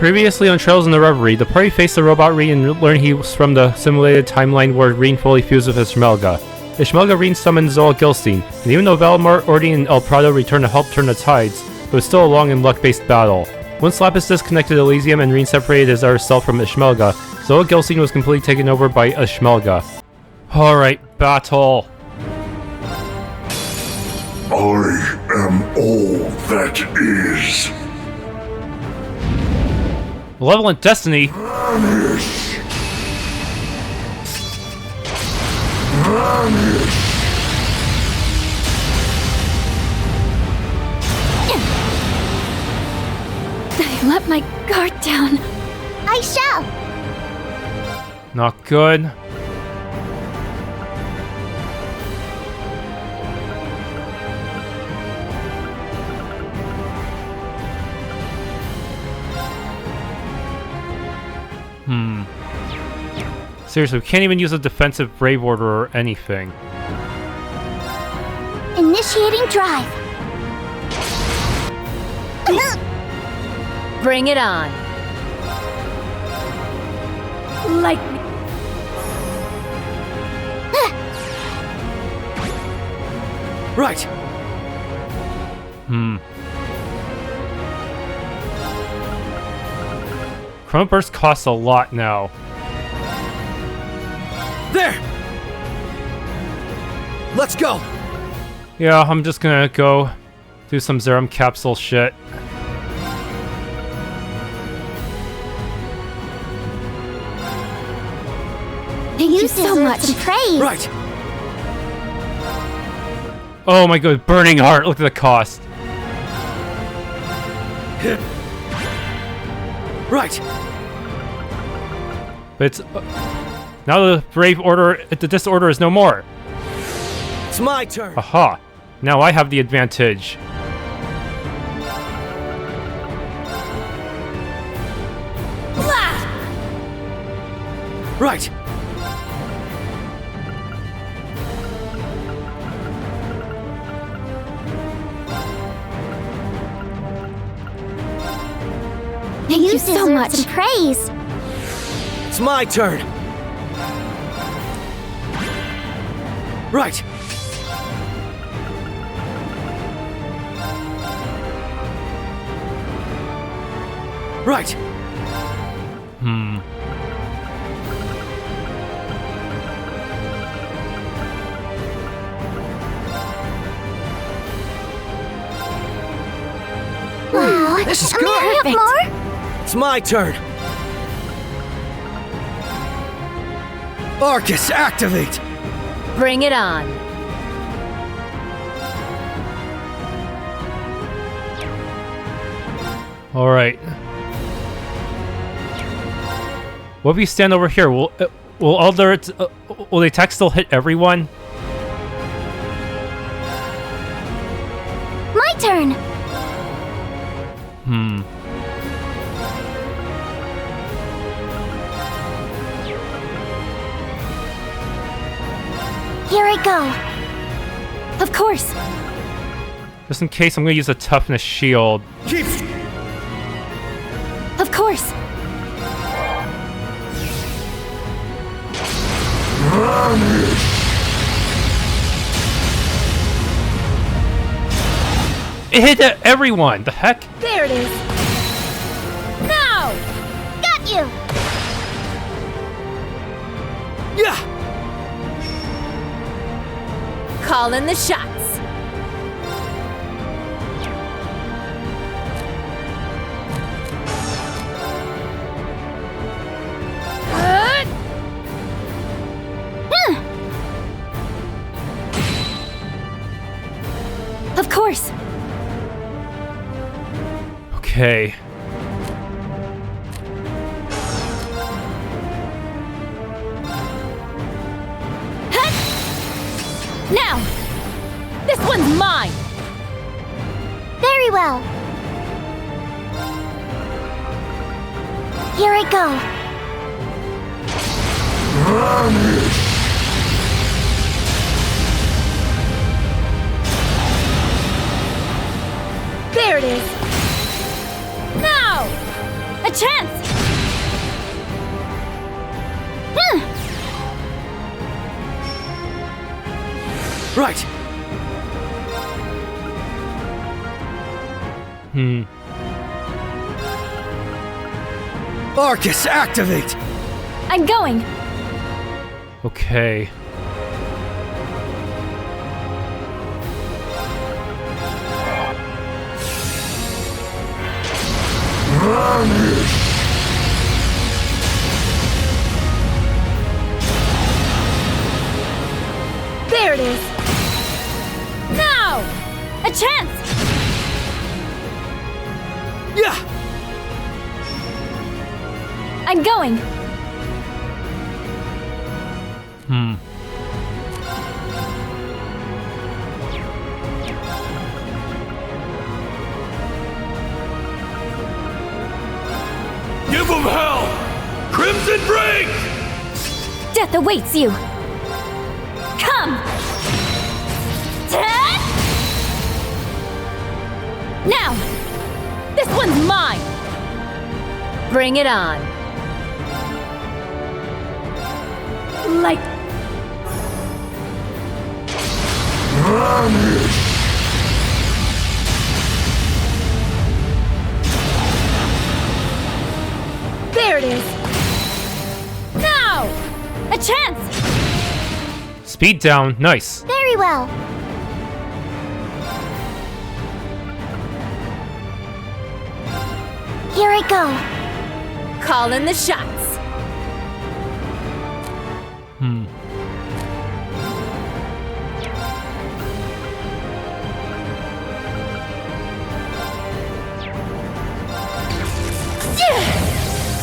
Previously on Trails in the Reverie, the party faced the robot Reen and learned he was from the simulated timeline where Reen fully fused with Ishmelga. Ishmelga Reen summoned Zoa Gilstein, and even though Valimar, Ordi, and El Prado returned to help turn the tides, it was still a long and luck-based battle. Once Lapis disconnected Elysium and Reen separated his other self from Ishmelga, Zoa Gilstein was completely taken over by Ishmelga. Alright, battle. I am all that is. Malevolent Destiny? Vanish! Vanish! I let my guard down. I shall. Not good. Seriously, we can't even use a defensive Brave Order or anything. Initiating drive. Bring it on. Like me. Right. Chrono Burst costs a lot now. There! Let's go! Yeah, I'm just gonna go do some Zerum capsule shit. Thank you so much. Praise. Right! Oh my god, Burning Heart, look at the cost. Right! But it's... now the Brave Order, the Disorder is no more. It's my turn! Aha! Now I have the advantage. Right! Thank you so much. Praise. It's my turn! Right! Right! Wow. This is Am I good! up more? It's my turn! Arcus, activate! Bring it on. Alright. What if we stand over here? Will all their... will the attack still hit everyone? My turn. Here I go. Of course. Just in case, I'm gonna use a toughness shield. Keep! Of course. It hit everyone! The heck? There it is. Now! Got you. Yeah! Call in the shots. Of course. Okay. Now! This one's mine! Very well. Here I go. There it is! Now! A chance! Right! Arcus, activate! I'm going! Okay. There it is! Now! A chance! Yeah! I'm going! Give them hell! Crimson Break! Death awaits you! Come! Ten! Now! This one's mine! Bring it on! Like... There it is! Now! A chance! Speed down. Nice. Very well. Here I go. Call in the shots!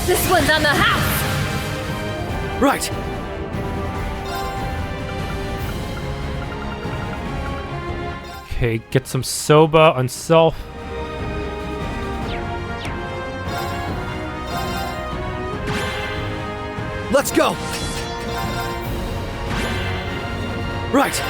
This one's on the house! Right! Okay, get some soba on self. Let's go! Right!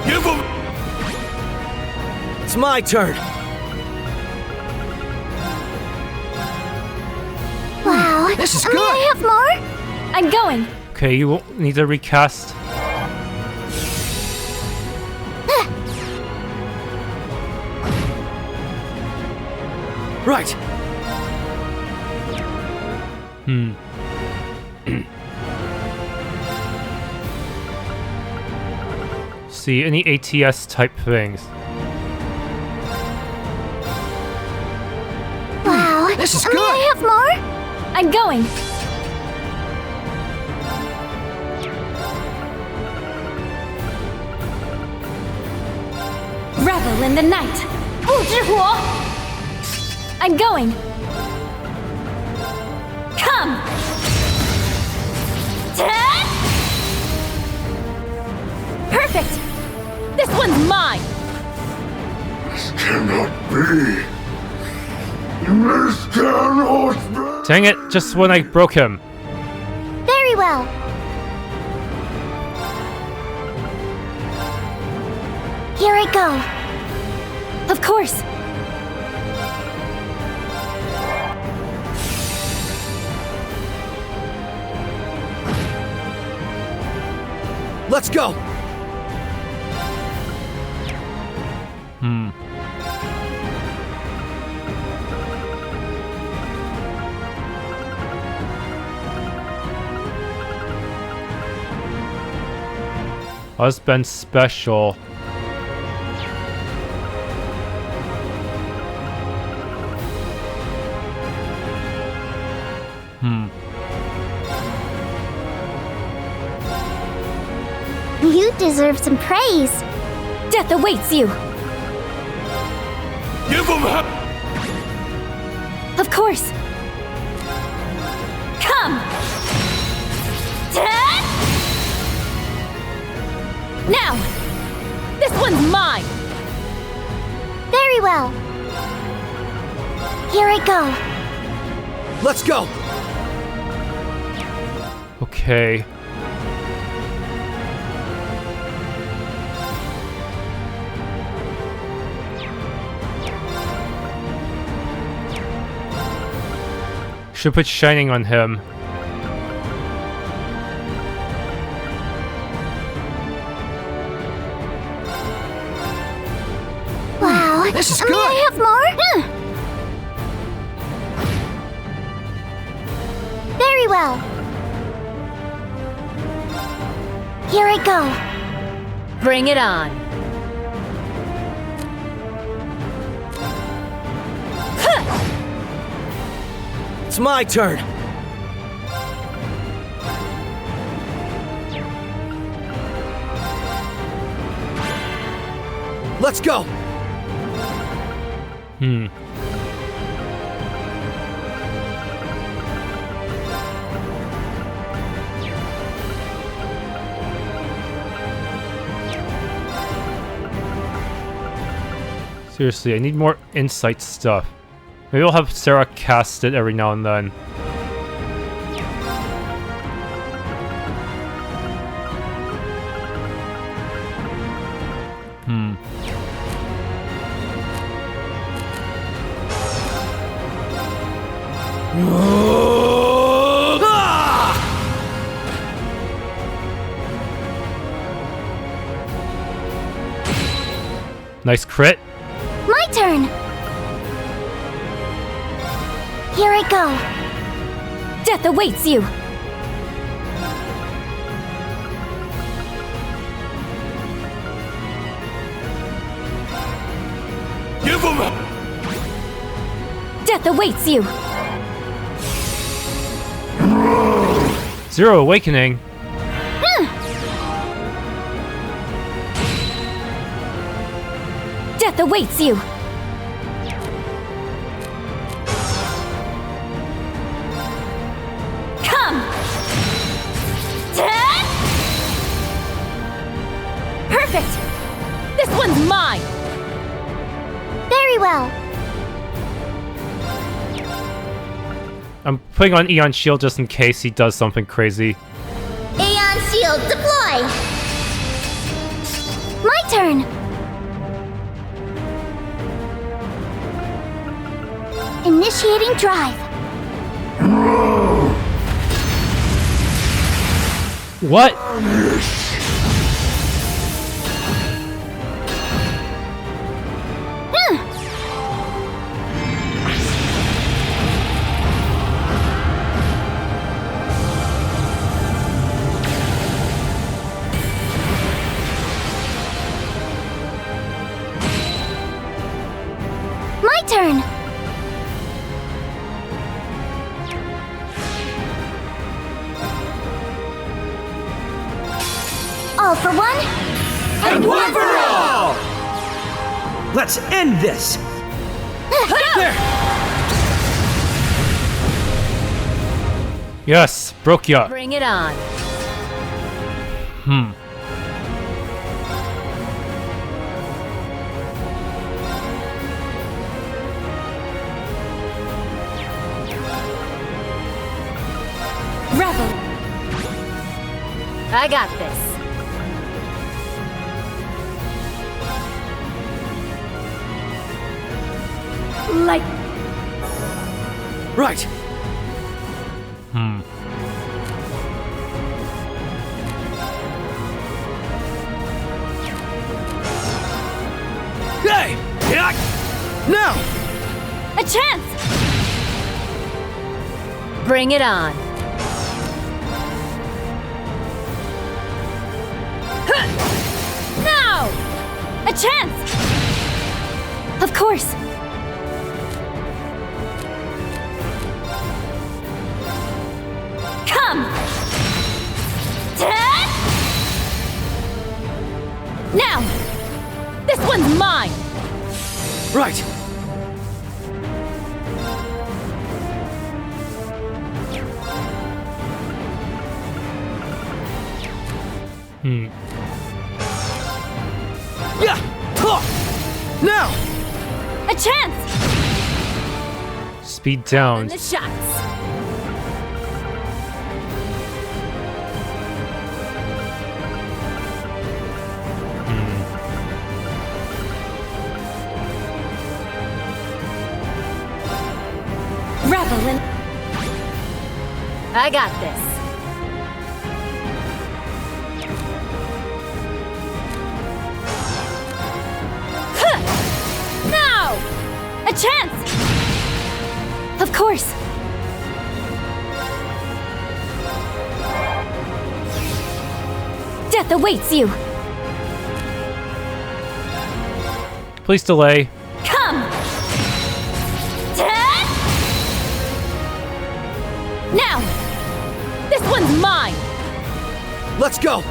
Give them... It's my turn! Wow. This is May good. I have more? I'm going. Okay, you won't need to recast. Right! See any ATS type things. Wow. This is May good. I have more? I'm going. Revel in the night. 不知火. I'm going. Come. 10. Perfect. This one's mine! This cannot be. This cannot be. Dang it, just when I broke him. Very well. Here I go. Of course. Let's go! Husband special. You deserve some praise. Death awaits you. Give them hell. Of course. Come. 10. Now! This one's mine! Very well. Here I go. Let's go! Okay. Should put Shining on him. Wow. This is May good. I have more? Very well. Here I go. Bring it on. It's my turn! Let's go! Seriously, I need more insight stuff. Maybe I'll have Sarah cast it every now and then. Nice crit. My turn. Here I go. Death awaits you. Give him up! Death awaits you. Zero Awakening. Death awaits you. Come. Perfect. This one's mine. Very well. I'm putting on Aeon Shield just in case he does something crazy. Aeon Shield deploy. My turn. Initiating drive. What? My turn. All for one, and one for all! Let's end this! There! Yes, broke ya. Bring it on. Reverie. I got this. Light. Right! Hey! Yeah. Now! A chance! Bring it on. Now! A chance! Of course. Come! Now! This one's mine! Right! Yeah! Huh. Now! A chance! speed down. And the shots. Revel in. I got this. Now! A chance! Of course! Death awaits you! Please delay. Come! Death! Now! This one's mine! Let's go!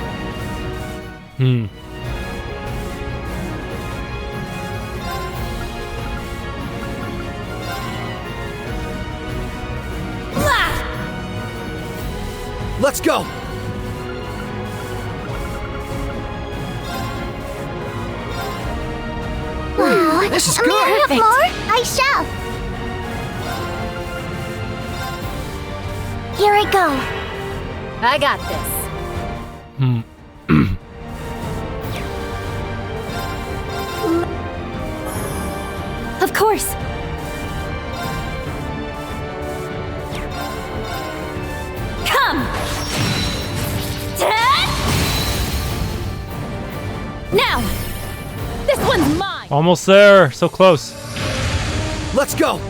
Let's go! Wow, This is may I have Perfect. more? I shall. Here I go. I got this. Of course. Come! Death! Now! This one's mine! Almost there. So close. Let's go!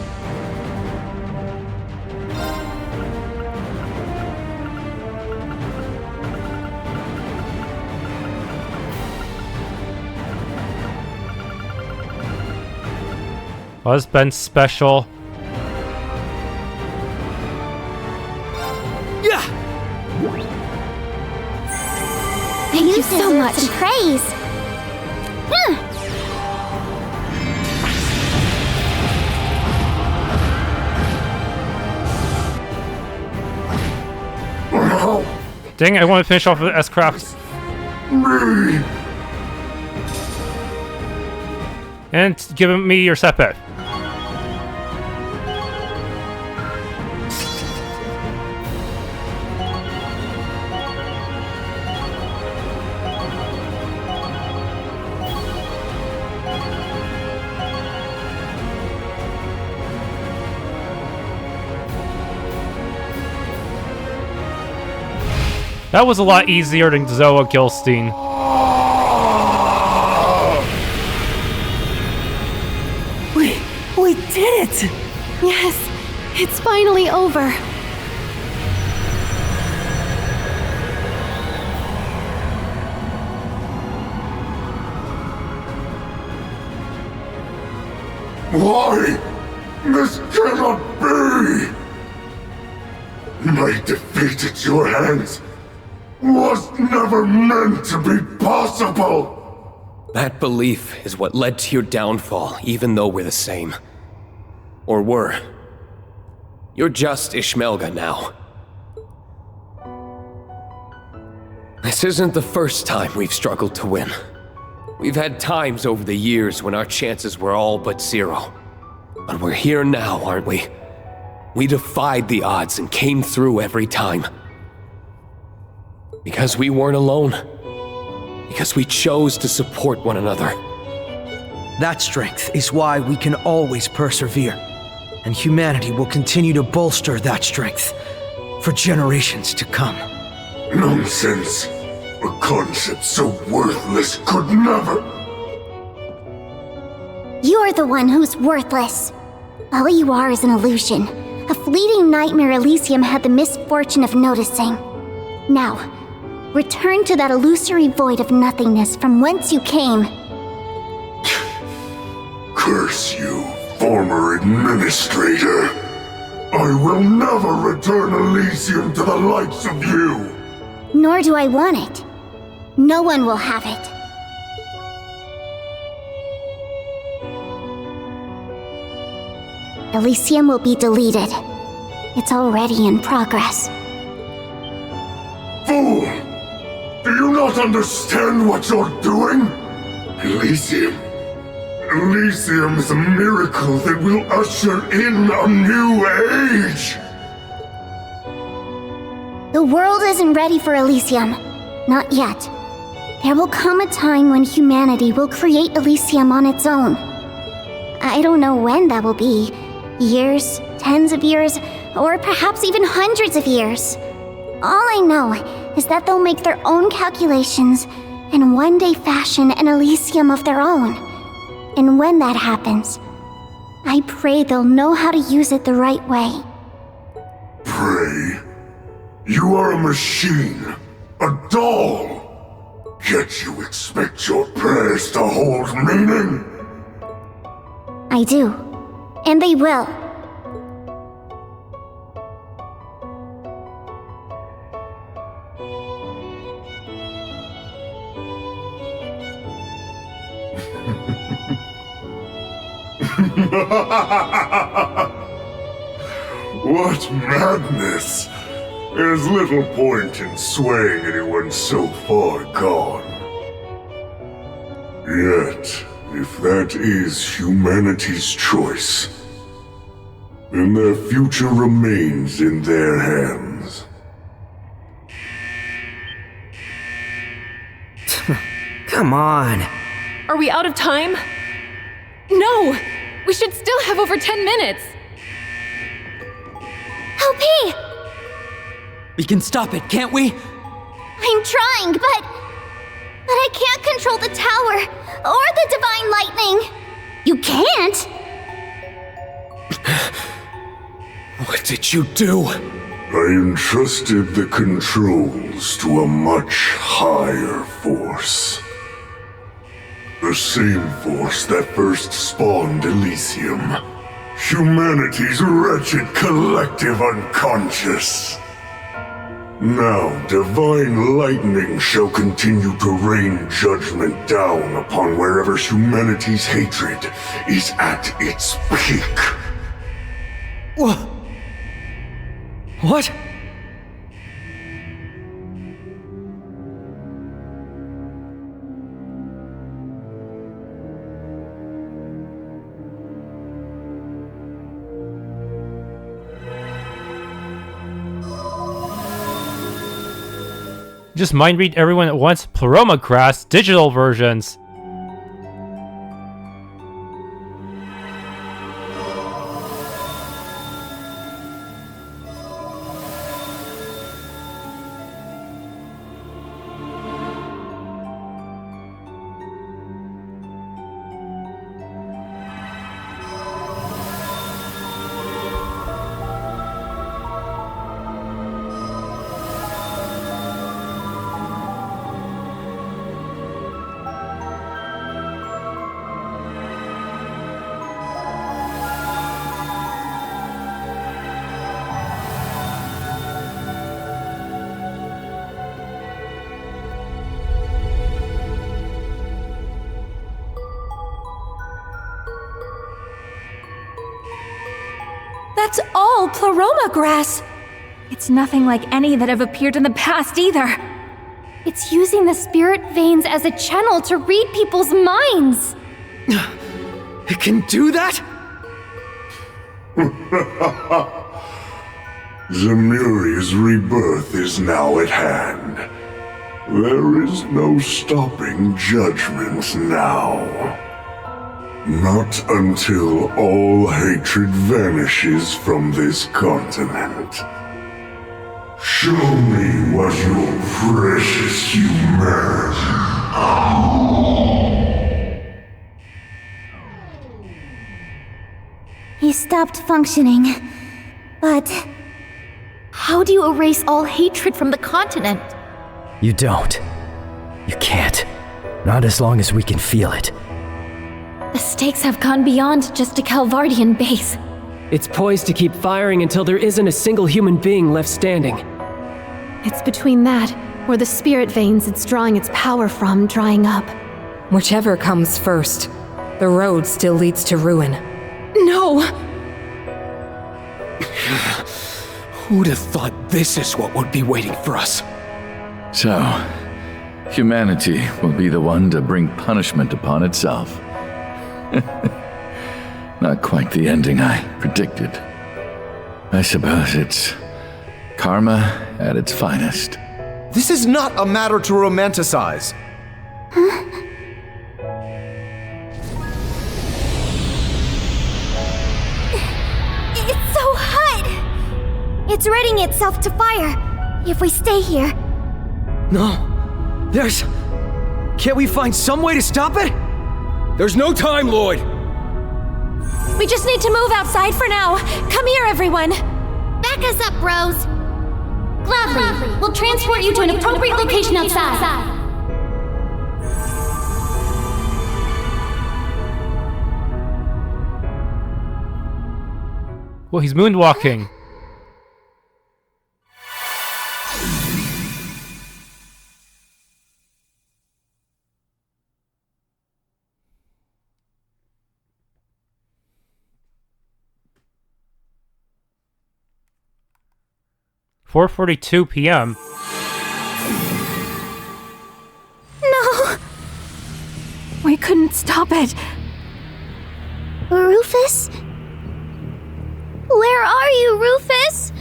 Husband special. Yeah! Thank you so much. Some praise. Dang it, I want to finish off with S-Craft. Me! And give me your setback. That was a lot easier than Zoa Gilstein. We did it! Yes, it's finally over. Why? This cannot be! My defeat at your hands was never meant to be possible! That belief is what led to your downfall, even though we're the same. Or were. You're just Ishmelga now. This isn't the first time we've struggled to win. We've had times over the years when our chances were all but zero. But we're here now, aren't we? We defied the odds and came through every time. Because we weren't alone. Because we chose to support one another. That strength is why we can always persevere. And humanity will continue to bolster that strength for generations to come. Nonsense! A concept so worthless could never... You're the one who's worthless. All you are is an illusion. A fleeting nightmare Elysium had the misfortune of noticing. Now, return to that illusory void of nothingness from whence you came. Curse you, former administrator! I will never return Elysium to the likes of you! Nor do I want it. No one will have it. Elysium will be deleted. It's already in progress. Fool! Do you not understand what you're doing? Elysium Elysium is a miracle that will usher in a new age! The world isn't ready for Elysium. Not yet. There will come a time when humanity will create Elysium on its own. I don't know when that will be. Years, tens of years, or perhaps even hundreds of years. All I know is that they'll make their own calculations and one day fashion an Elysium of their own. And when that happens, I pray they'll know how to use it the right way. Pray? You are a machine, a doll. Yet you expect your prayers to hold meaning? I do. And they will. What madness! There's little point in swaying anyone so far gone. Yet, if that is humanity's choice, then their future remains in their hands. Come on. Are we out of time? No! We should still have over 10 minutes! LP! We can stop it, can't we? I'm trying, but I can't control the tower or the divine lightning. You can't? What did you do? I entrusted the controls to a much higher force. The same force that first spawned Elysium. Humanity's wretched collective unconscious. Now, divine lightning shall continue to rain judgment down upon wherever humanity's hatred is at its peak. What? Just mind read everyone at once. Pleroma Grass digital versions. That's all pleroma grass! It's nothing like any that have appeared in the past either. It's using the spirit veins as a channel to read people's minds! It can do that? Zemuria's rebirth is now at hand. There is no stopping judgment now. Not until all hatred vanishes from this continent. Show me what your precious humanity. He stopped functioning. But how do you erase all hatred from the continent? You don't. You can't. Not as long as we can feel it. The stakes have gone beyond just a Calvardian base. It's poised to keep firing until there isn't a single human being left standing. It's between that, or the spirit veins it's drawing its power from drying up. Whichever comes first, the road still leads to ruin. No! Who'd have thought this is what would be waiting for us? So, humanity will be the one to bring punishment upon itself. Not quite the ending I predicted. I suppose it's karma at its finest. This is not a matter to romanticize. It's so hot! It's readying itself to fire. If we stay here. No. Can't we find some way to stop it? There's no time, Lloyd! We just need to move outside for now. Come here, everyone. Back us up, Rose. Gladly. We'll transport you to an appropriate location outside. Well, he's moonwalking. (4:42 p.m.) No! We couldn't stop it. Rufus? Where are you, Rufus?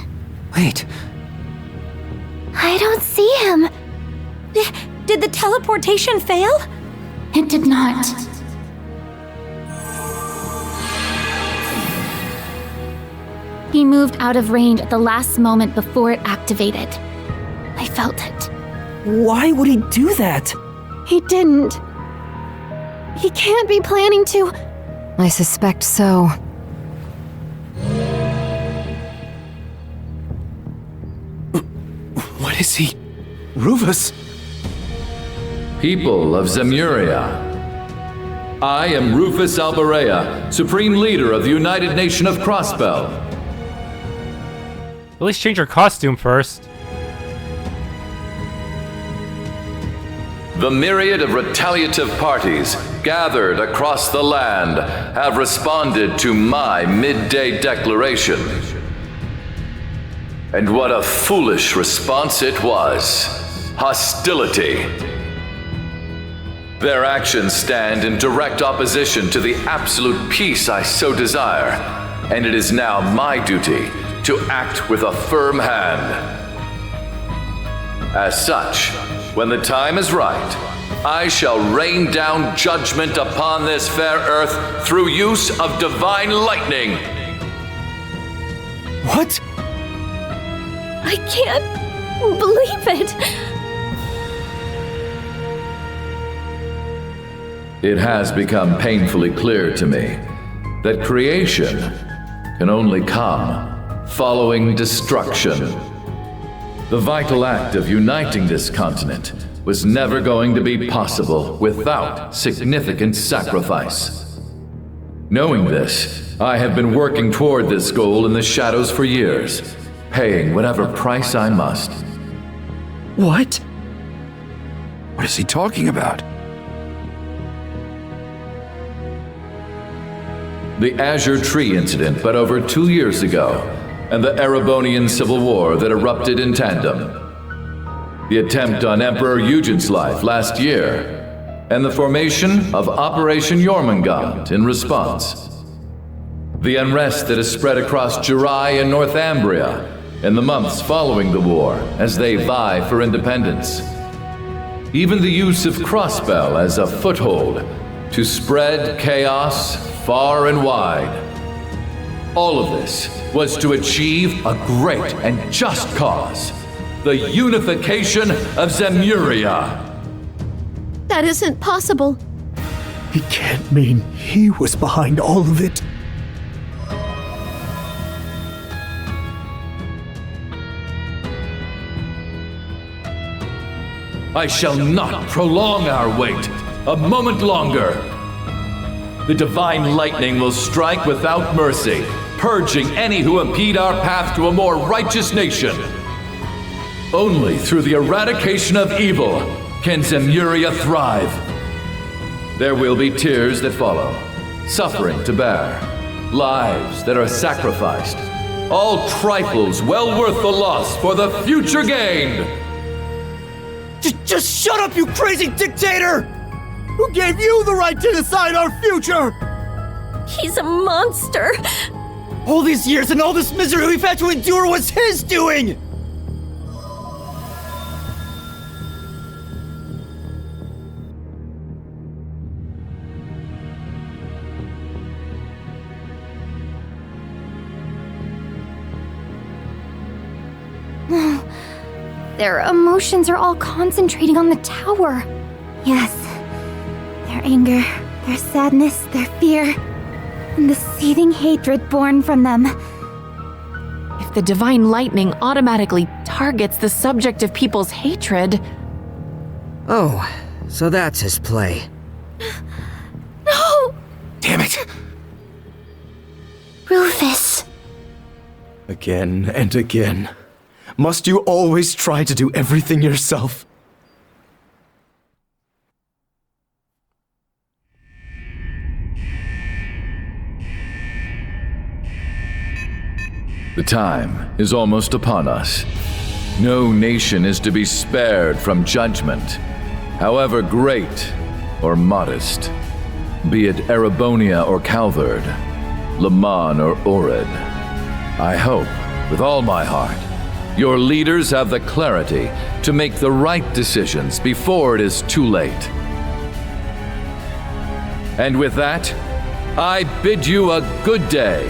Wait. I don't see him. Did the teleportation fail? It did not. He moved out of range at the last moment before it activated. I felt it. Why would he do that? He didn't. He can't be planning to. I suspect so. What is he? Rufus? People of Zemuria. I am Rufus Alberea, Supreme Leader of the United Nation of Crossbell. At least change your costume first. The myriad of retaliative parties gathered across the land have responded to my midday declaration. And what a foolish response it was. Hostility. Their actions stand in direct opposition to the absolute peace I so desire, and it is now my duty to act with a firm hand. As such, when the time is right, I shall rain down judgment upon this fair earth through use of divine lightning. What? I can't believe it. It has become painfully clear to me that creation can only come following destruction. The vital act of uniting this continent was never going to be possible without significant sacrifice. Knowing this, I have been working toward this goal in the shadows for years, paying whatever price I must. What? What is he talking about? The Azure Tree incident but over 2 years ago, and the Erebonian Civil War that erupted in tandem. The attempt on Emperor Eugen's life last year, and the formation of Operation Jormungand in response. The unrest that has spread across Jirai and Northumbria in the months following the war as they vie for independence. Even the use of Crossbell as a foothold to spread chaos far and wide. All of this was to achieve a great and just cause, the unification of Zemuria. That isn't possible. He can't mean he was behind all of it. I shall not prolong our wait a moment longer. The divine lightning will strike without mercy, purging any who impede our path to a more righteous nation. Only through the eradication of evil can Zemuria thrive. There will be tears that follow, suffering to bear, lives that are sacrificed, all trifles well worth the loss for the future gained. Just shut up, you crazy dictator! Who gave you the right to decide our future? He's a monster. All these years and all this misery we've had to endure was his doing! Their emotions are all concentrating on the tower. Yes. Their anger, their sadness, their fear, and the seething hatred born from them. If the divine lightning automatically targets the subject of people's hatred... Oh, so that's his play. No! Damn it! Rufus. Again and again. Must you always try to do everything yourself? The time is almost upon us. No nation is to be spared from judgment, however great or modest, be it Erebonia or Calvard, Le Mans or Orid. I hope, with all my heart, your leaders have the clarity to make the right decisions before it is too late. And with that, I bid you a good day.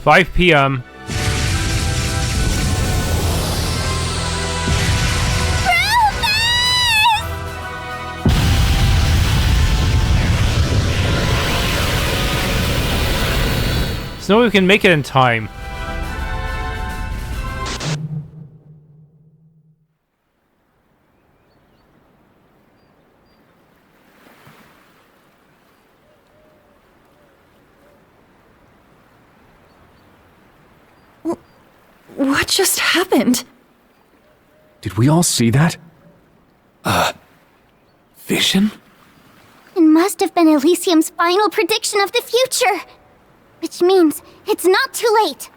"5 p.m. So we can make it in time. What just happened? Did we all see that? Vision? It must have been Elysium's final prediction of the future. Which means it's not too late.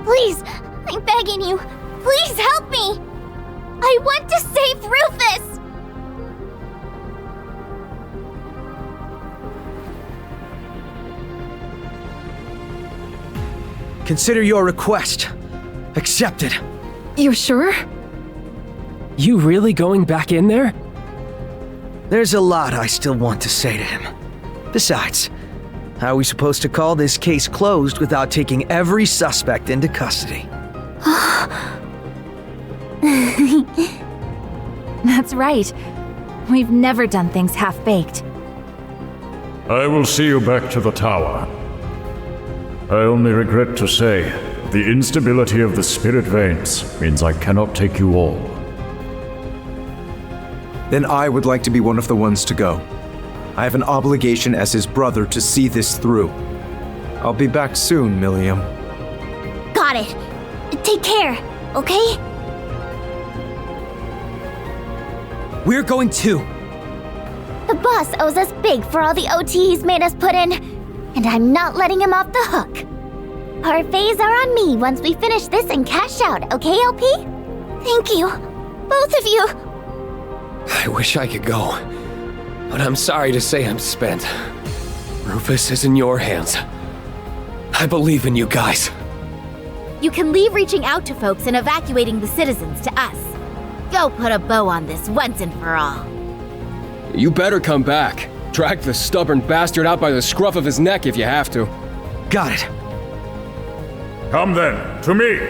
Please, I'm begging you. Please help me. I want to save Rufus. Consider your request accepted. You're sure? You really going back in there? There's a lot I still want to say to him. Besides, how are we supposed to call this case closed without taking every suspect into custody? That's right. We've never done things half-baked. I will see you back to the tower. I only regret to say, the instability of the spirit veins means I cannot take you all. Then I would like to be one of the ones to go. I have an obligation as his brother to see this through. I'll be back soon, Milliam. Got it. Take care, okay? We're going too. The boss owes us big for all the OT he's made us put in, and I'm not letting him off the hook. Parfaits are on me once we finish this and cash out, okay, LP? Thank you. Both of you. I wish I could go, but I'm sorry to say I'm spent. Rufus is in your hands. I believe in you guys. You can leave reaching out to folks and evacuating the citizens to us. Go put a bow on this once and for all. You better come back. Drag the stubborn bastard out by the scruff of his neck if you have to. Got it. Come then, to me!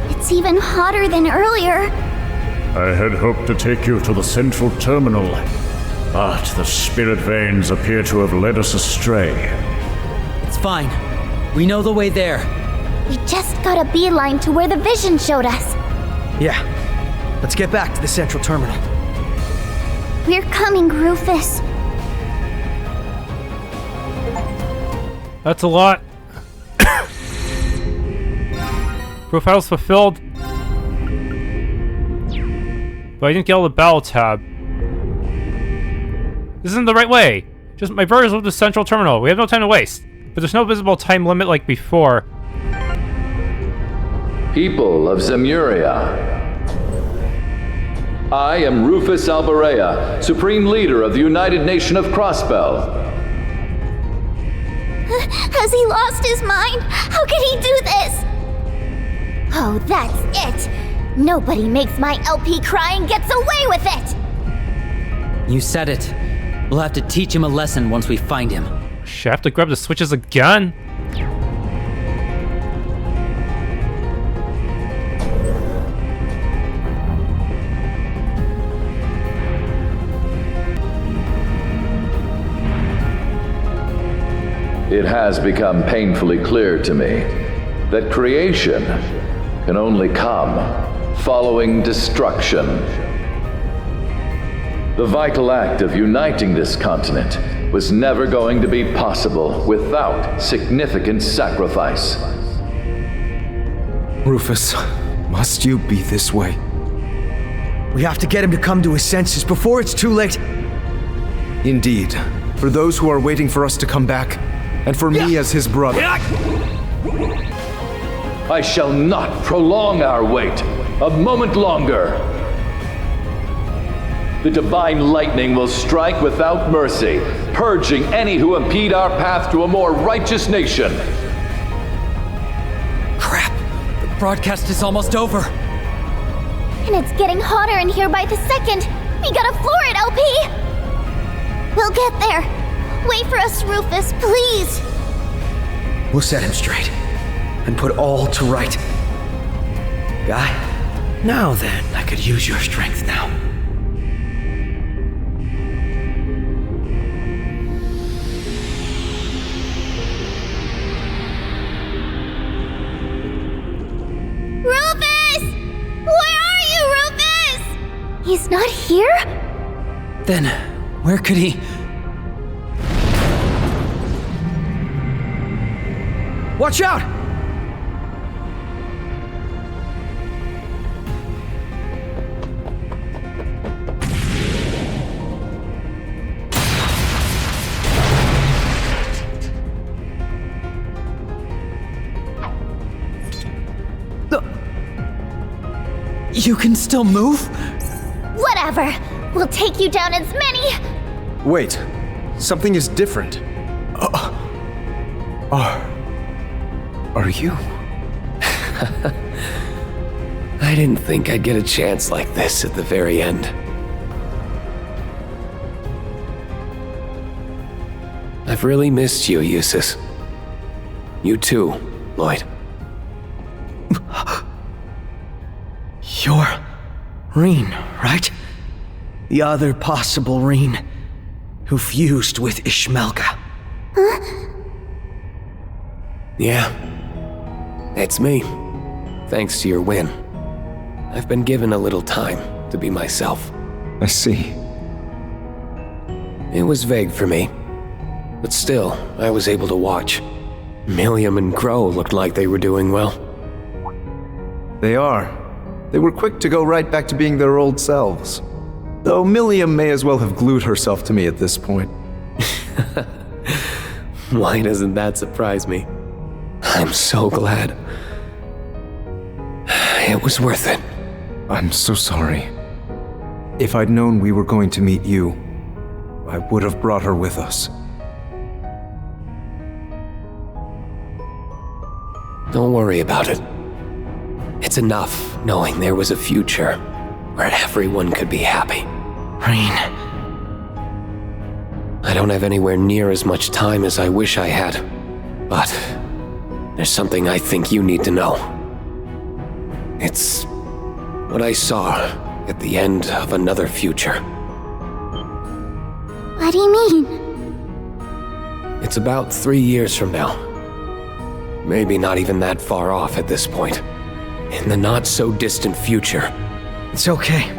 It's even hotter than earlier. I had hoped to take you to the central terminal, but the spirit veins appear to have led us astray. It's fine. We know the way there. We just got a beeline to where the vision showed us. Yeah. Let's get back to the central terminal. We're coming, Rufus. That's a lot. Profiles fulfilled. But I didn't get all the battle tab. This isn't the right way. Just my brother's with the central terminal. We have no time to waste. But there's no visible time limit like before. People of Zemuria. I am Rufus Alberea, Supreme Leader of the United Nation of Crossbell. Has he lost his mind? How could he do this? Oh, that's it! Nobody makes my LP cry and gets away with it! You said it. We'll have to teach him a lesson once we find him. Should I have to grab the switches again? It has become painfully clear to me that creation can only come following destruction. The vital act of uniting this continent was never going to be possible without significant sacrifice. Rufus, must you be this way? We have to get him to come to his senses before it's too late. Indeed. For those who are waiting for us to come back, and for me as his brother. I shall not prolong our wait a moment longer. The divine lightning will strike without mercy, purging any who impede our path to a more righteous nation. Crap! The broadcast is almost over. And it's getting hotter in here by the second. We gotta floor it, LP! We'll get there. Wait for us, Rufus, please. We'll set him straight and put all to right. Guy, now then, I could use your strength now. Rufus! Where are you, Rufus? He's not here? Then, where could he... Watch out! You can still move? Whatever. We'll take you down as many... Wait. Something is different. Are you? I didn't think I'd get a chance like this at the very end. I've really missed you, Eustace. You too, Lloyd. You're Reen, right? The other possible Reen who fused with Ishmelga. Huh? Yeah. It's me. Thanks to your win. I've been given a little time to be myself. I see. It was vague for me, but still, I was able to watch. Milliam and Crow looked like they were doing well. They are. They were quick to go right back to being their old selves. Though Milliam may as well have glued herself to me at this point. Why doesn't that surprise me? I'm so glad. It was worth it. I'm so sorry. If I'd known we were going to meet you, I would have brought her with us. Don't worry about it. It's enough knowing there was a future where everyone could be happy. Reen. I don't have anywhere near as much time as I wish I had, but there's something I think you need to know. It's what I saw at the end of another future. What do you mean? It's about 3 years from now. Maybe not even that far off at this point. In the not-so-distant future. It's okay.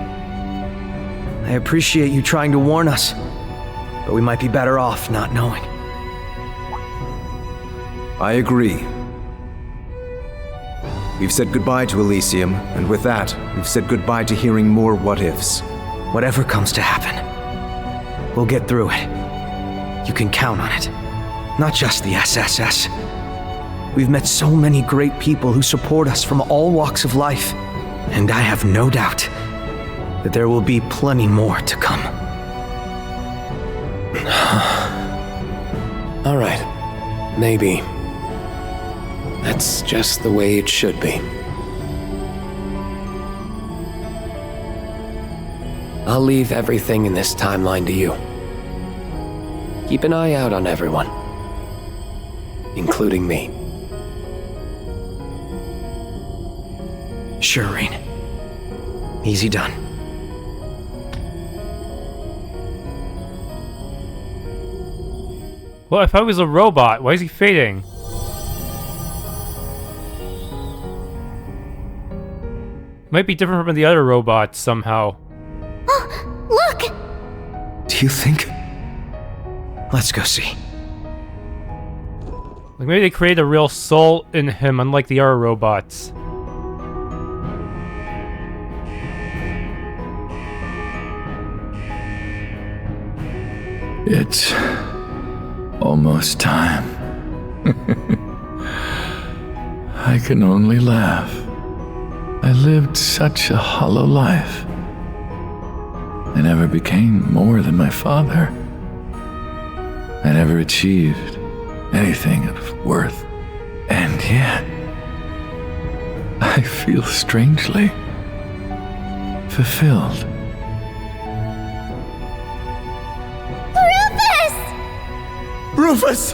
I appreciate you trying to warn us, but we might be better off not knowing. I agree. We've said goodbye to Elysium, and with that, we've said goodbye to hearing more what-ifs. Whatever comes to happen, we'll get through it. You can count on it. Not just the SSS. We've met so many great people who support us from all walks of life, and I have no doubt that there will be plenty more to come. All right. Maybe. That's just the way it should be. I'll leave everything in this timeline to you. Keep an eye out on everyone, including me. Sure, Rean. Easy done. Well, if I was a robot, why is he fading? Might be different from the other robots somehow. Oh, look! Do you think? Let's go see. Like maybe they created a real soul in him, unlike the other robots. It's almost time. I can only laugh. I lived such a hollow life. I never became more than my father. I never achieved anything of worth. And yet, I feel strangely fulfilled. Rufus!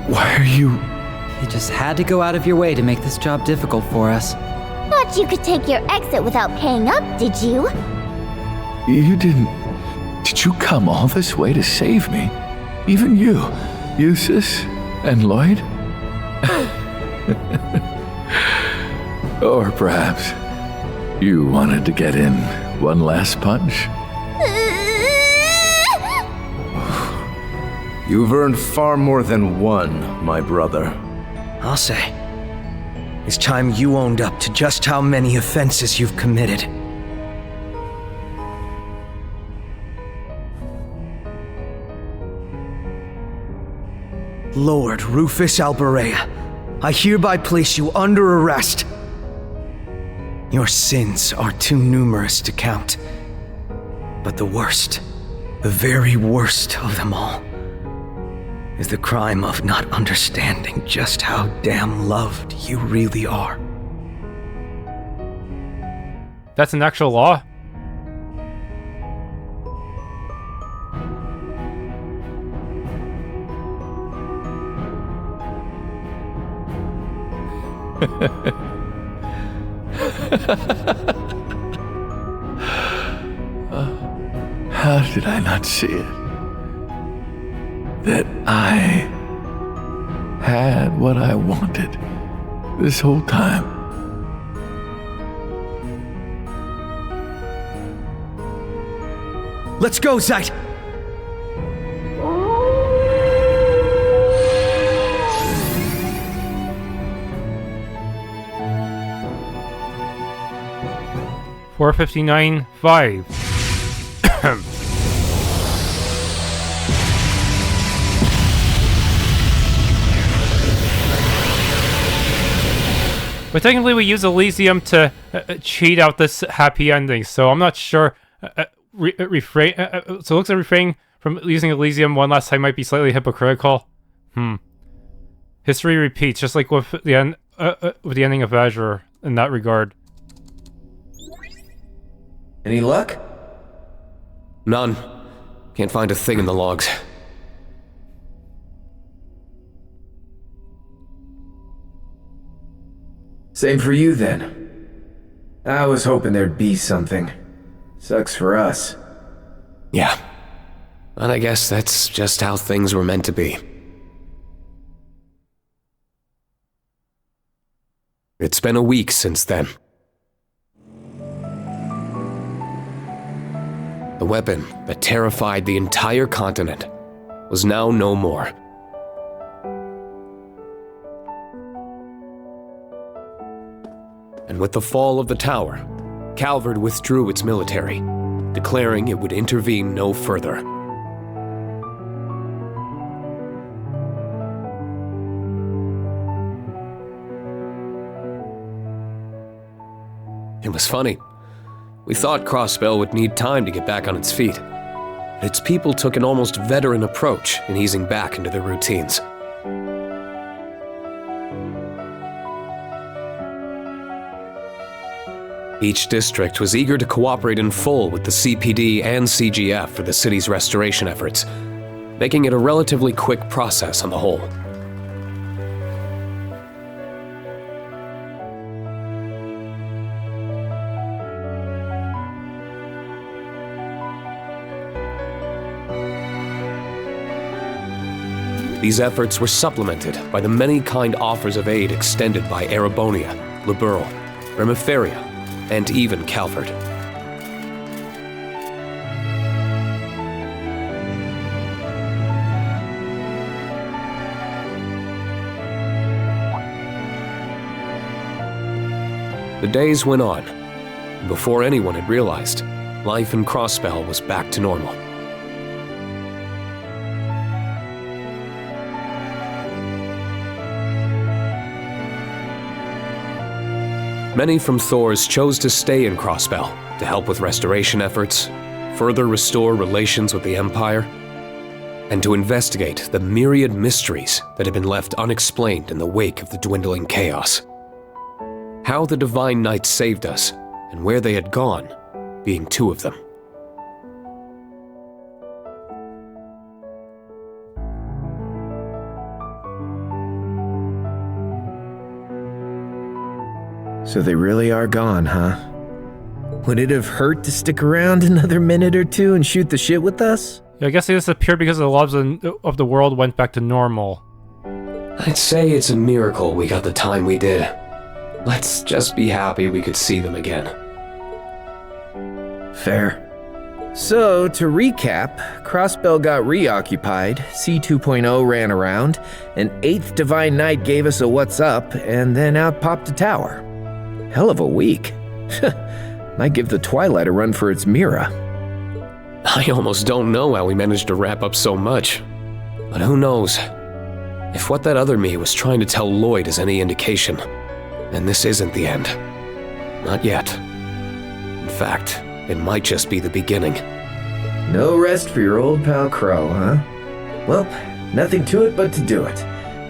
Why are you... You just had to go out of your way to make this job difficult for us. Thought you could take your exit without paying up, did you? You didn't... Did you come all this way to save me? Even you, Eustace and Lloyd? Or perhaps you wanted to get in one last punch? You've earned far more than one, my brother. I'll say. It's time you owned up to just how many offenses you've committed. Lord Rufus Alberea, I hereby place you under arrest. Your sins are too numerous to count. But the worst, the very worst of them all, is the crime of not understanding just how damn loved you really are. That's an actual law? How did I not see it? That I had what I wanted this whole time. Let's go, Zeit! $459.5. But technically we use Elysium to cheat out this happy ending, so I'm not sure. So it looks like refraining from using Elysium one last time might be slightly hypocritical. History repeats, just like with the ending of Azure in that regard. Any luck? None. Can't find a thing in the logs. Same for you, then. I was hoping there'd be something. Sucks for us. Yeah. And I guess that's just how things were meant to be. It's been a week since then. The weapon that terrified the entire continent was now no more. And with the fall of the tower, Calvard withdrew its military, declaring it would intervene no further. It was funny. We thought Crossbell would need time to get back on its feet, but its people took an almost veteran approach in easing back into their routines. Each district was eager to cooperate in full with the CPD and CGF for the city's restoration efforts, making it a relatively quick process on the whole. These efforts were supplemented by the many kind offers of aid extended by Erebonia, Liberal, Reverie, and even Calvard. The days went on, and before anyone had realized, life in Crossbell was back to normal. Many from Thors chose to stay in Crossbell to help with restoration efforts, further restore relations with the Empire, and to investigate the myriad mysteries that had been left unexplained in the wake of the dwindling chaos. How the Divine Knights saved us, and where they had gone, being two of them. So they really are gone, huh? Would it have hurt to stick around another minute or two and shoot the shit with us? Yeah, I guess they disappeared because the laws of the world went back to normal. I'd say it's a miracle we got the time we did. Let's just be happy we could see them again. Fair. So, to recap, Crossbell got reoccupied, C2.0 ran around, an 8th Divine Knight gave us a what's up, and then out popped a tower. Hell of a week. Might give the Twilight a run for its Mira. I almost don't know how we managed to wrap up so much. But who knows? If what that other me was trying to tell Lloyd is any indication, then this isn't the end. Not yet. In fact, it might just be the beginning. No rest for your old pal Crow, huh? Well, nothing to it but to do it.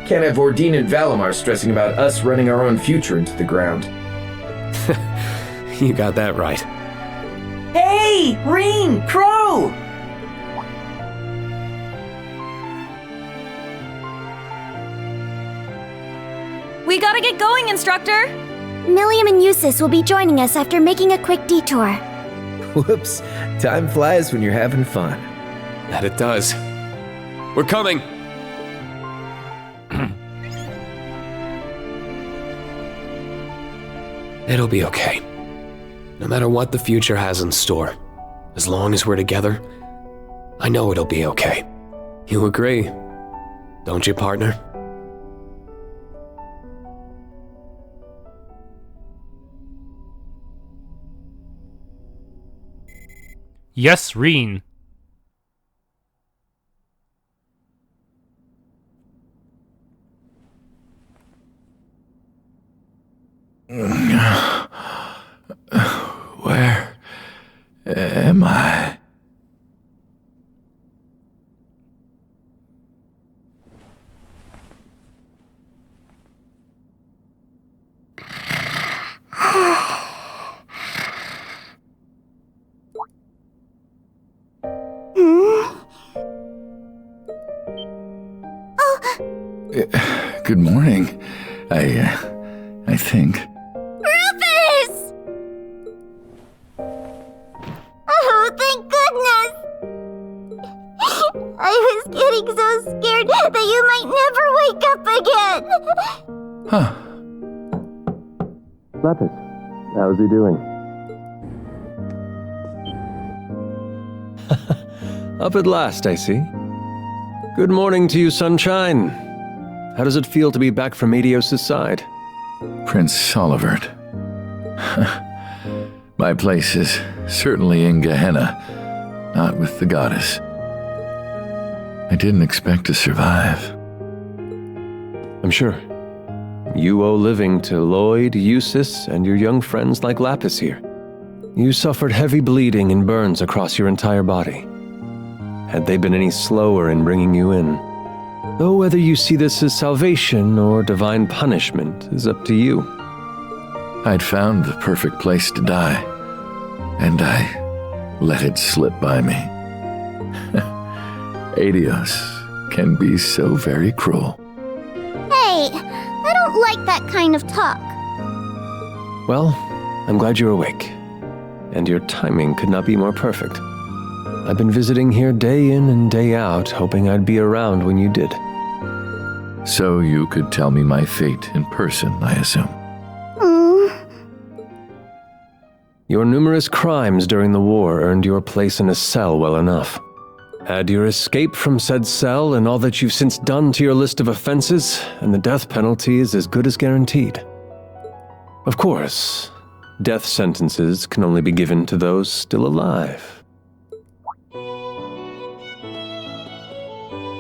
Can't have Ordine and Valimar stressing about us running our own future into the ground. You got that right. Hey! Reen! Crow! We gotta get going, Instructor! Milliam and Eustace will be joining us after making a quick detour. Whoops. Time flies when you're having fun. That it does. We're coming! It'll be okay. No matter what the future has in store, as long as we're together, I know it'll be okay. You agree, don't you, partner? Yes, Reen. Where am I? Good morning. I think. Rufus! Oh, thank goodness! I was getting so scared that you might never wake up again! Huh. Lepus, how's he doing? Up at last, I see. Good morning to you, Sunshine. How does it feel to be back from Medios' side? Prince Olivert. My place is certainly in Gehenna, not with the goddess. I didn't expect to survive. I'm sure. You owe living to Lloyd, Eustace, and your young friends like Lapis here. You suffered heavy bleeding and burns across your entire body. Had they been any slower in bringing you in? Though whether you see this as salvation or divine punishment is up to you. I'd found the perfect place to die, and I let it slip by me. Adios can be so very cruel. Hey, I don't like that kind of talk. Well, I'm glad you're awake. And your timing could not be more perfect. I've been visiting here day in and day out, hoping I'd be around when you did. So you could tell me my fate in person, I assume. Your numerous crimes during the war earned your place in a cell well enough. Add your escape from said cell and all that you've since done to your list of offenses, and the death penalty is as good as guaranteed. Of course, death sentences can only be given to those still alive.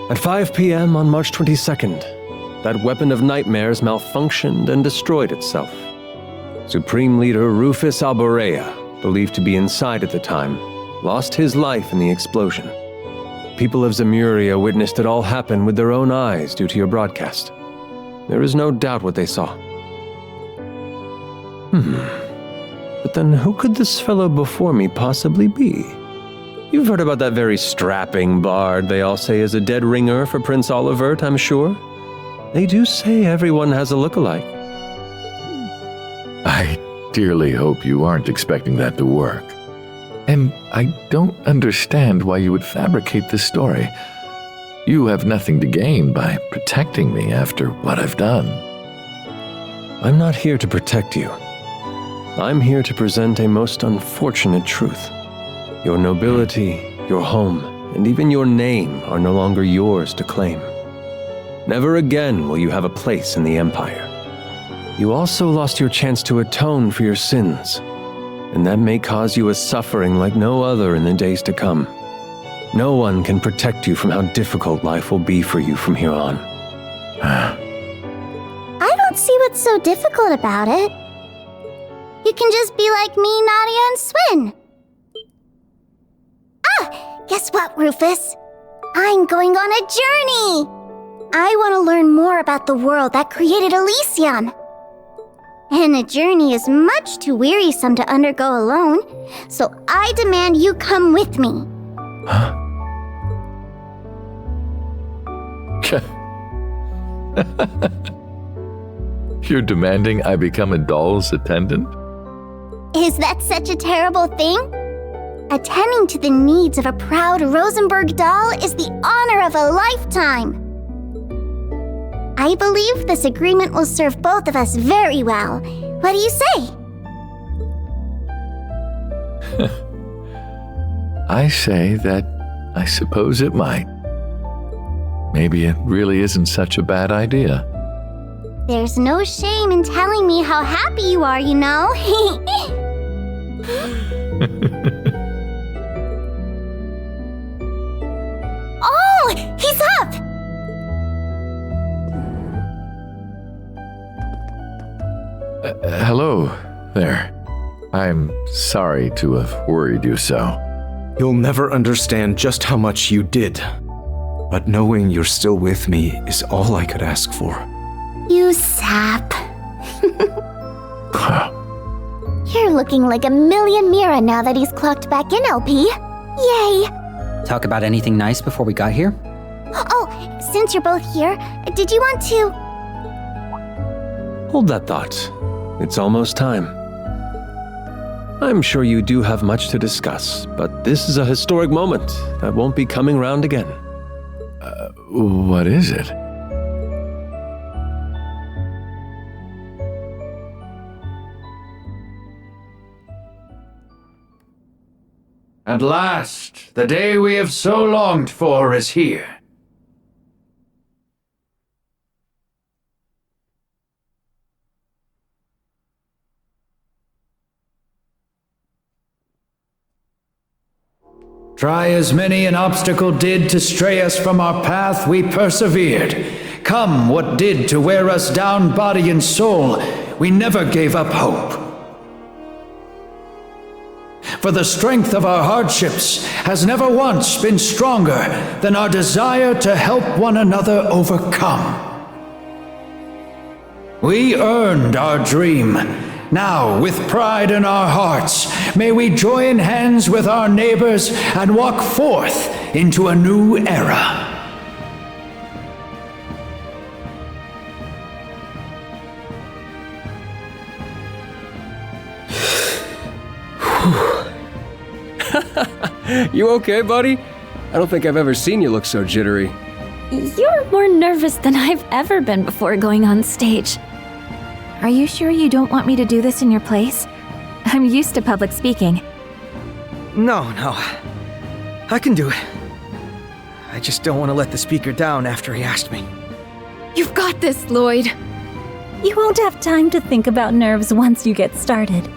At 5 p.m. on March 22nd, that weapon of nightmares malfunctioned and destroyed itself. Supreme Leader Rufus Alborea, believed to be inside at the time, lost his life in the explosion. People of Zemuria witnessed it all happen with their own eyes due to your broadcast. There is no doubt what they saw. But then who could this fellow before me possibly be? You've heard about that very strapping bard they all say is a dead ringer for Prince Olivert, I'm sure. They do say everyone has a lookalike. I dearly hope you aren't expecting that to work. And I don't understand why you would fabricate this story. You have nothing to gain by protecting me after what I've done. I'm not here to protect you. I'm here to present a most unfortunate truth. Your nobility, your home, and even your name are no longer yours to claim. Never again will you have a place in the Empire. You also lost your chance to atone for your sins, and that may cause you a suffering like no other in the days to come. No one can protect you from how difficult life will be for you from here on. I don't see what's so difficult about it. You can just be like me, Nadia, and Swin. Guess what, Rufus? I'm going on a journey! I want to learn more about the world that created Elysium. And a journey is much too wearisome to undergo alone, so I demand you come with me. Huh? You're demanding I become a doll's attendant? Is that such a terrible thing? Attending to the needs of a proud Rosenberg doll is the honor of a lifetime. I believe this agreement will serve both of us very well. What do you say? I say that I suppose it might. Maybe it really isn't such a bad idea. There's no shame in telling me how happy you are, you know. Oh, he's up! Hello there. I'm sorry to have worried you so. You'll never understand just how much you did. But knowing you're still with me is all I could ask for. You sap. You're looking like a million Mira now that he's clocked back in, LP. Yay! Talk about anything nice before we got here? Oh, since you're both here, did you want to... Hold that thought. It's almost time. I'm sure you do have much to discuss, but this is a historic moment that won't be coming round again. What is it? At last, the day we have so longed for is here. Try as many an obstacle did to stray us from our path, we persevered. Come what did to wear us down body and soul, we never gave up hope. For the strength of our hardships has never once been stronger than our desire to help one another overcome. We earned our dream. Now, with pride in our hearts, may we join hands with our neighbors and walk forth into a new era. You okay, buddy? I don't think I've ever seen you look so jittery. You're more nervous than I've ever been before going on stage. Are you sure you don't want me to do this in your place? I'm used to public speaking. No. I can do it. I just don't want to let the speaker down after he asked me. You've got this, Lloyd. You won't have time to think about nerves once you get started.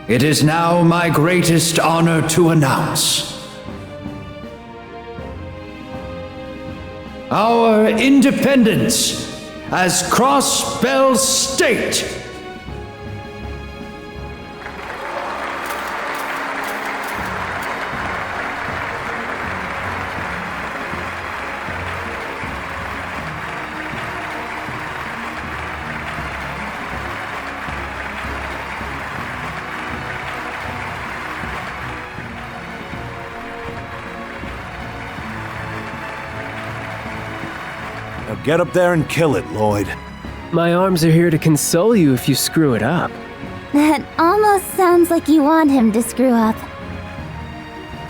It is now my greatest honor to announce our independence as Crossbell State. Now get up there and kill it, Lloyd. My arms are here to console you if you screw it up. That almost sounds like you want him to screw up.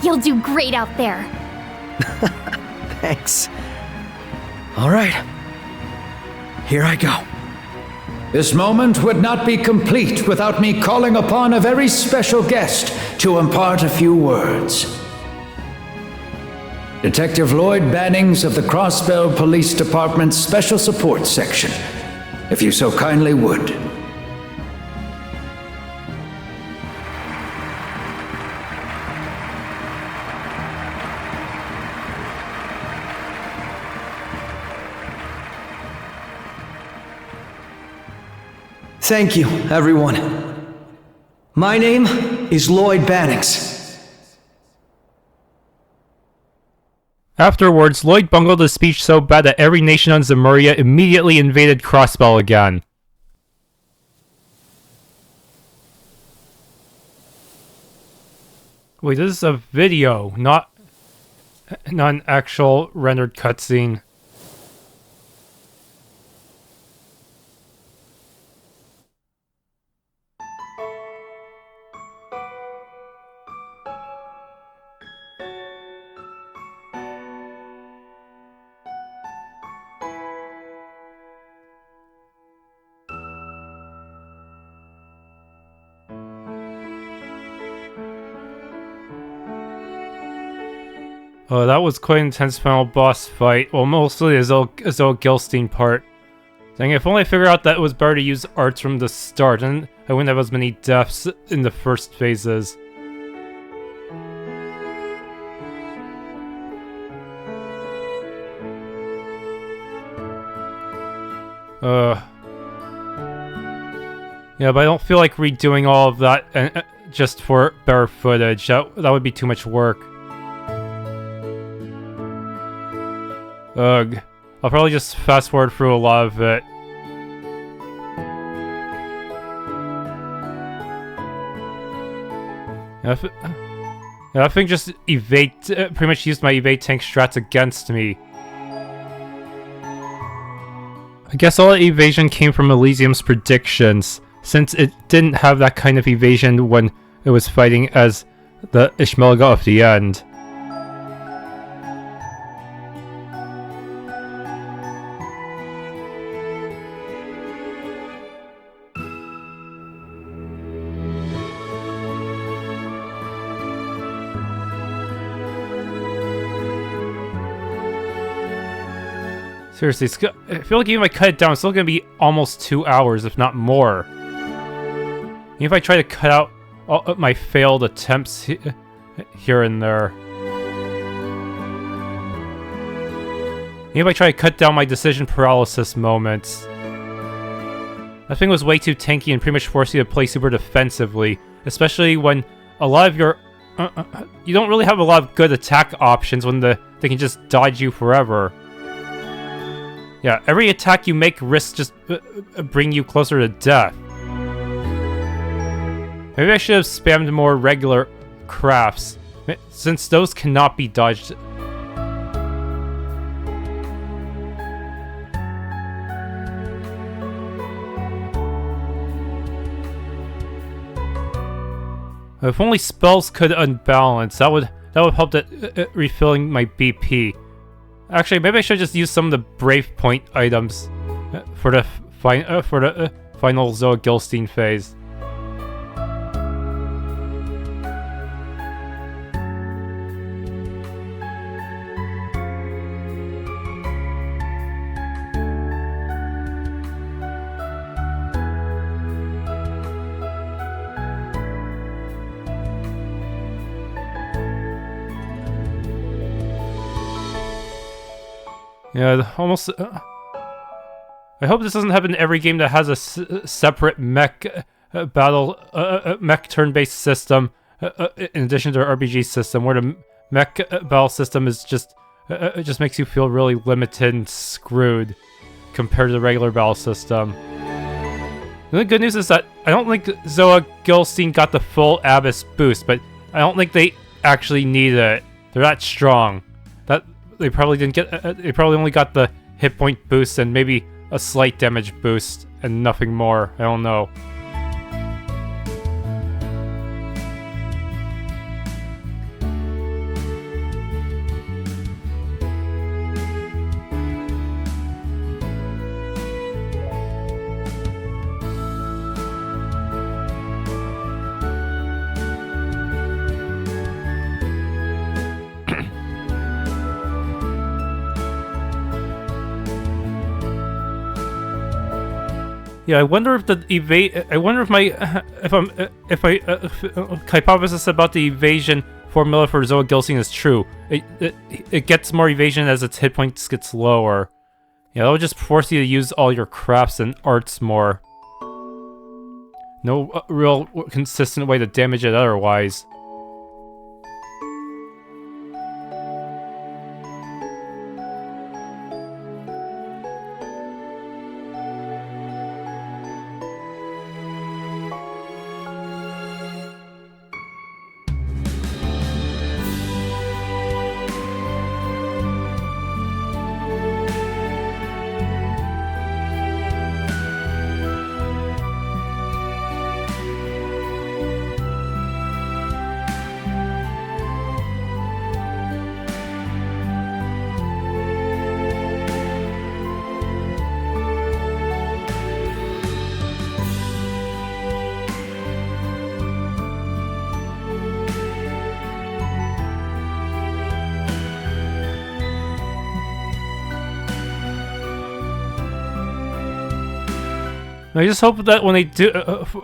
You'll do great out there. Thanks. All right. Here I go. This moment would not be complete without me calling upon a very special guest to impart a few words. Detective Lloyd Bannings of the Crossbell Police Department's Special Support Section, if you so kindly would. Thank you, everyone. My name is Lloyd Bannings. Afterwards, Lloyd bungled his speech so bad that every nation on Zemuria immediately invaded Crossbell again. Wait, this is a video, not an actual rendered cutscene. Oh, that was quite an intense final boss fight. Well, mostly the Zoe Gilstein part. Dang, if only I figured out that it was better to use arts from the start, and I wouldn't have as many deaths in the first phases. Yeah, but I don't feel like redoing all of that just for better footage. That would be too much work. Ugh. I'll probably just fast forward through a lot of it. I think just evade, pretty much used my evade tank strats against me. I guess all the evasion came from Elysium's predictions, since it didn't have that kind of evasion when it was fighting as the Ishmelga of the end. Seriously, I feel like even if I cut it down, it's still gonna be almost 2 hours, if not more. Even if I try to cut out all of my failed attempts here and there. Even if I try to cut down my decision paralysis moments. That thing was way too tanky and pretty much forced you to play super defensively, especially when a lot of your... you don't really have a lot of good attack options when they can just dodge you forever. Yeah, every attack you make risks just bring you closer to death. Maybe I should have spammed more regular crafts, since those cannot be dodged. If only spells could unbalance, that would help refilling my BP. Actually, maybe I should just use some of the Brave Point items for the final Zoa Gilstein phase. Yeah, almost... I hope this doesn't happen in every game that has a separate mech mech turn-based system in addition to our RPG system, where the mech battle system is just... it just makes you feel really limited and screwed compared to the regular battle system. The only good news is that I don't think Zoa Gilstein got the full Abyss boost, but I don't think they actually need it. They're that strong. They probably didn't get. They probably only got the hit point boost and maybe a slight damage boost and nothing more. I don't know. Yeah, I wonder if the hypothesis about the evasion formula for Zoa Gilstein is true. It gets more evasion as its hit points gets lower. Yeah, that would just force you to use all your crafts and arts more. No real consistent way to damage it otherwise. I just hope that when they do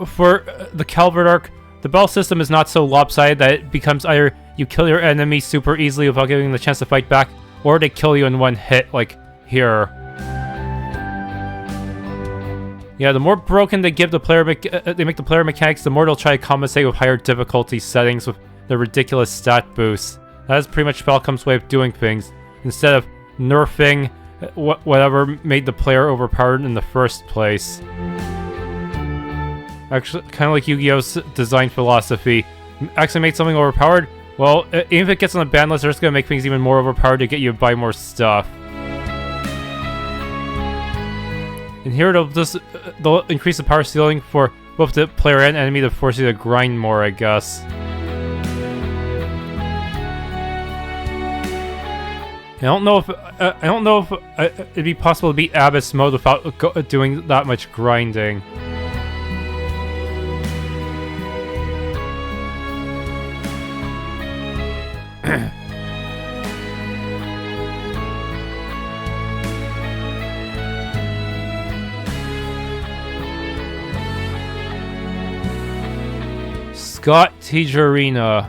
for the Calvert arc, the battle system is not so lopsided that it becomes either you kill your enemy super easily without giving them the chance to fight back, or they kill you in one hit, like here. Yeah, the more broken they give the player, they make the player mechanics, the more they'll try to compensate with higher difficulty settings with the ridiculous stat boosts. That is pretty much Falcom's way of doing things, instead of nerfing whatever made the player overpowered in the first place. Actually, kind of like Yu-Gi-Oh's design philosophy. Actually made something overpowered? Well, even if it gets on the ban list, they're just gonna make things even more overpowered to get you to buy more stuff. And here they'll increase the power ceiling for both the player and enemy to force you to grind more, I guess. I don't know if it'd be possible to beat Abyss mode without doing that much grinding. Scott Tijerina.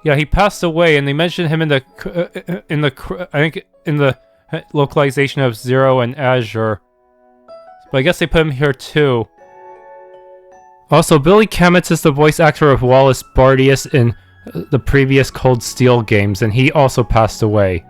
Yeah, he passed away, and they mentioned him in the localization of Zero and Azure. But I guess they put him here too. Also, Billy Kametz is the voice actor of Wallace Bardius in the previous Cold Steel games, and he also passed away.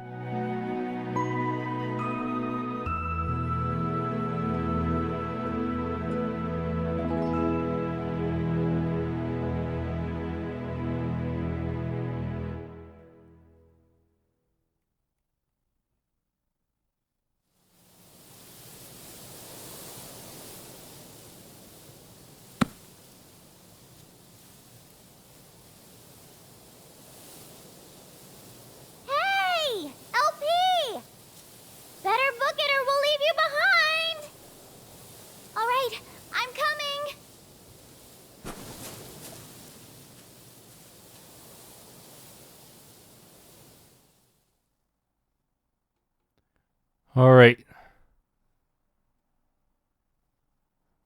Alright.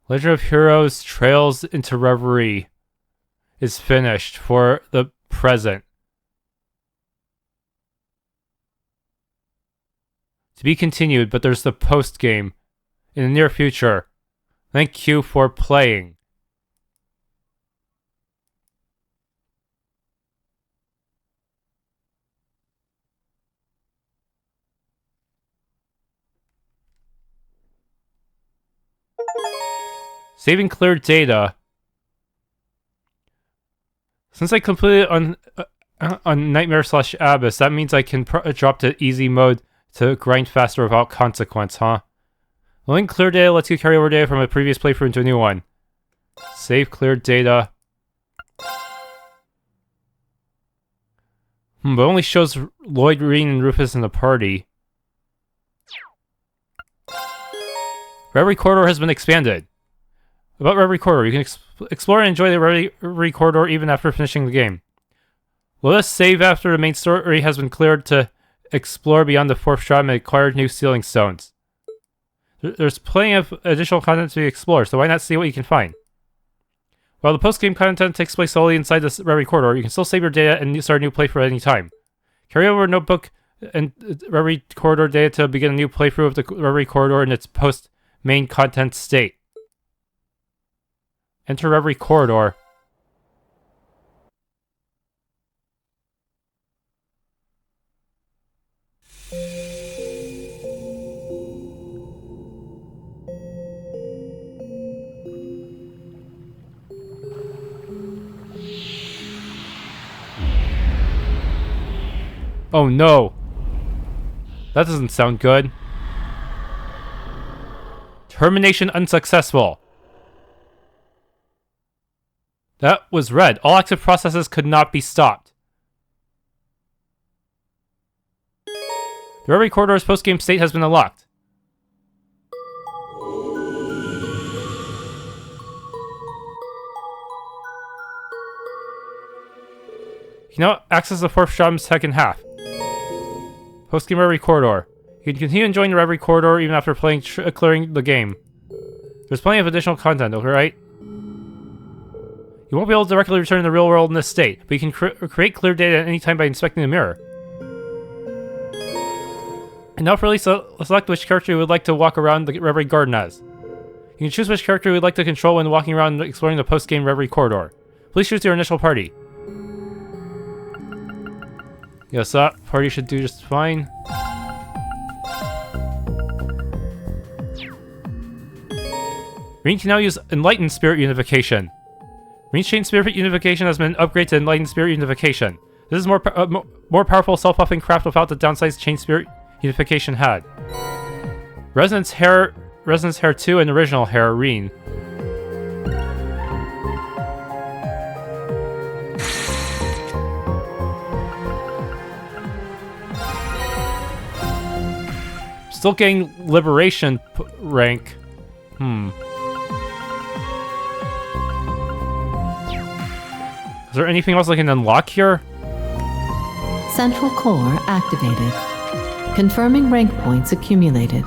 Legend of Heroes Trails into Reverie is finished for the present. To be continued, but there's the post-game in the near future. Thank you for playing. Saving cleared data. Since I completed on Nightmare/Abyss, that means I can drop to easy mode to grind faster without consequence, huh? Loading clear data lets you carry over data from a previous playthrough into a new one. Save cleared data. But only shows Lloyd, Reen, and Rufus in the party. Reverie Corridor has been expanded. About Reverie Corridor, you can explore and enjoy the Reverie Corridor even after finishing the game. Let us save after the main story has been cleared to explore beyond the 4th stratum and acquire new sealing stones. There's plenty of additional content to explore, so why not see what you can find? While the post-game content takes place solely inside the Reverie Corridor, you can still save your data and start a new playthrough at any time. Carry over a notebook and Reverie Corridor data to begin a new playthrough of the Reverie Corridor in its post-main content state. Enter Reverie Corridor. Oh no! That doesn't sound good. Termination unsuccessful. That was red. All active processes could not be stopped. The Reverie Corridor's post-game state has been unlocked. You can now access the 4th stratum's second half. Post-game Reverie Corridor. You can continue enjoying the Reverie Corridor even after clearing the game. There's plenty of additional content, alright? You won't be able to directly return to the real world in this state, but you can create clear data at any time by inspecting the mirror. And now freely select which character you would like to walk around the Reverie Garden as. You can choose which character you would like to control when walking around and exploring the post-game Reverie Corridor. Please choose your initial party. Yes, that party should do just fine. Reen can now use Enlightened Spirit Unification. Reen's Chain Spirit Unification has been upgraded to Enlightened Spirit Unification. This is more powerful self-buffing craft without the downsides Chain Spirit Unification had. Resonance Hair 2 and Original Hair Reen. Still getting Liberation rank. Is there anything else I can unlock here? Central core activated. Confirming rank points accumulated.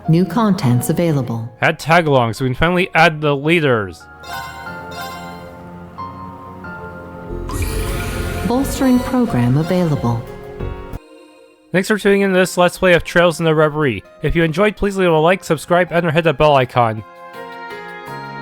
New contents available. Add tag-alongs so we can finally add the leaders. Bolstering program available. Thanks for tuning in to this Let's Play of Trails in the Reverie. If you enjoyed, please leave a like, subscribe, and or hit the bell icon.